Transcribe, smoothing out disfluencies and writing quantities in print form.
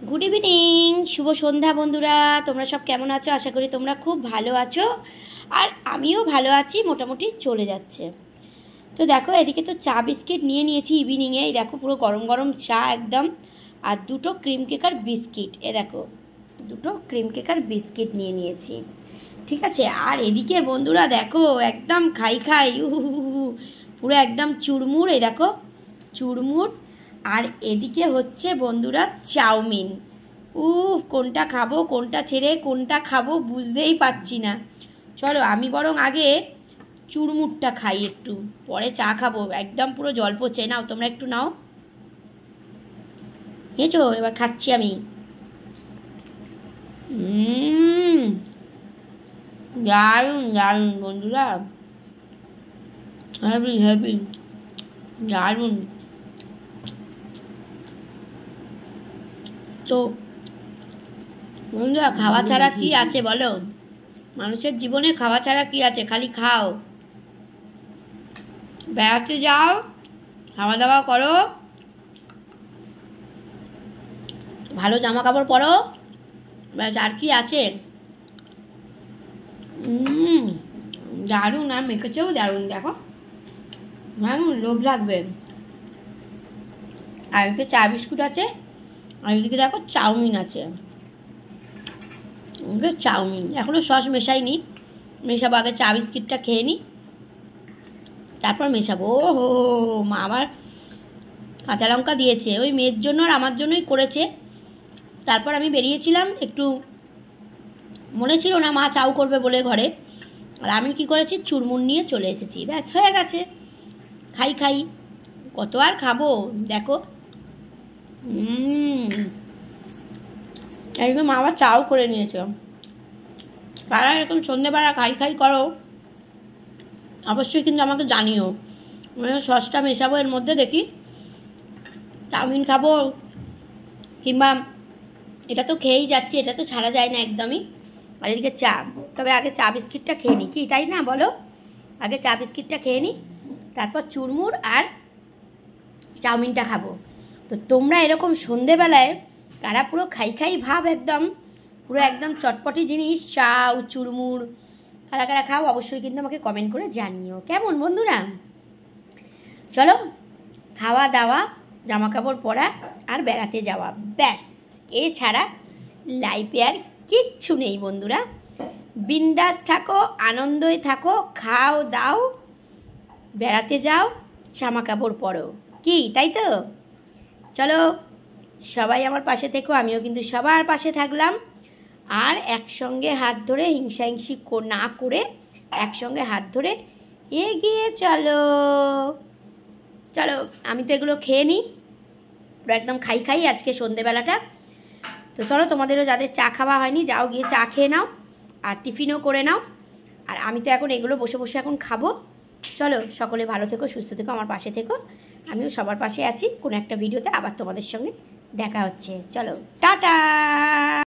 Good evening, শুভ সন্ধ্যা বন্ধুরা। তোমরা সব কেমন আছো? আশা করি তোমরা খুব ভালো আছো, আর আমিও ভালো আছি, মোটামুটি চলে যাচ্ছে। তো দেখো, এদিকে তো চা বিস্কিট নিয়ে নিয়েছি ইভিনিংয়ে। এই দেখো, পুরো গরম গরম চা একদম, আর দুটো ক্রিম কেকার বিস্কিট। এ দেখো, দুটো ক্রিম কেকার বিস্কিট নিয়ে নিয়েছি, ঠিক আছে। আর এদিকে বন্ধুরা দেখো, একদম খাই খাই পুরো একদম চুরমুর। এই দেখো চুরমুর। আর এদিকে হচ্ছে বন্ধুরা চাউমিন। কোনটা খাবো, কোনটা ছেড়ে কোনটা খাবো বুঝতেই পারছি না। চলো আমি বরং আগে চুরমুরটা খাই, একটু পরে চা খাবো। একদম পুরো জল পড়ছে। নাও তোমরা একটু নাও, নিয়েছো? এবার খাচ্ছি আমি। দারুণ দারুণ বন্ধুরা, হ্যাপি হ্যাপি, দারুণ। তো বন্ধুরা, খাওয়া ছাড়া কি আছে বলো? মানুষের জীবনে খাওয়া ছাড়া কি আছে? খালি খাও, বেড়াতে যাও, খাওয়া দাওয়া করো, ভালো জামা কাপড় পরো, ব্যাস। আর কি আছে? দারুণ। আর মেখেছেও দারুণ, দেখো দারুণ, লোভ লাগবে। আর এদিকে চা বিস্কুট আছে, আর এদিকে দেখো চাউমিন আছে। চাউমিন এখনো সস মেশাইনি, মেশাবো। আগে চা বিস্কিটটা খেয়ে নিই, তারপর মেশাবো। ও হো, মা আবার কাঁচা লঙ্কা দিয়েছে, ওই মেয়ের জন্য আর আমার জন্যই করেছে। তারপর আমি বেরিয়েছিলাম, একটু মনে ছিল না মা চাউ করবে বলে ঘরে, আর আমি কি করেছি, চুরমুর নিয়ে চলে এসেছি। ব্যাস, হয়ে গেছে। খাই খাই, কত আর খাবো। দেখো একদম মা আবার চাও করে নিয়েছে। কারা এরকম সন্ধ্যেবেলা খাই খাই করো অবশ্যই কিন্তু আমাকে জানিও। সসটা মেশাবো এর মধ্যে, দেখি চাউমিন খাবো, কিংবা এটা তো খেয়েই যাচ্ছি, এটা তো ছাড়া যায় না একদমই। আর এদিকে চা, তবে আগে চা বিস্কিটটা খেয়ে নিই, কি তাই না বলো? আগে চা বিস্কিটটা খেয়ে নিই, তারপর চুরমুর আর চাউমিনটা খাবো। তো তোমরা এরকম সন্ধেবেলায় কারা পুরো খাই খাই ভাব, একদম পুরো একদম চটপটি জিনিস, চাউ চুরমুর, কারা কারা খাও অবশ্যই কিন্তু আমাকে কমেন্ট করে জানিও, কেমন বন্ধুরা? চলো, খাওয়া দাওয়া, জামা কাপড় পরা, আর বেড়াতে যাওয়া, ব্যাস। এছাড়া লাইফে আর কিচ্ছু নেই বন্ধুরা। বিন্দাস থাকো, আনন্দই থাকো, খাও দাও, বেড়াতে যাও, জামা কাপড় পরো, কি তাই তো? চলো, সবাই আমার পাশে থেকো, আমিও কিন্তু সবার পাশে থাকলাম। আর একসঙ্গে হাত ধরে, হিংসাহিংসি না করে একসঙ্গে হাত ধরে এগিয়ে চলো। চলো, আমি তো এগুলো খেয়ে নিই, পুরো একদম খাই খাই আজকে সন্ধেবেলাটা। তো চলো, তোমাদেরও যাদের চা খাওয়া হয়নি, যাও গিয়ে চা খেয়ে নাও, আর টিফিনও করে নাও। আর আমি তো এখন এগুলো বসে বসে এখন খাবো। চলো, সকলে ভালো থেকো, সুস্থ থেকো, আমার পাশে থেকো, আমিও সবার পাশে আছি। কোনো একটা ভিডিওতে আবার তোমাদের সঙ্গে দেখা হচ্ছে। চলো, টাটা।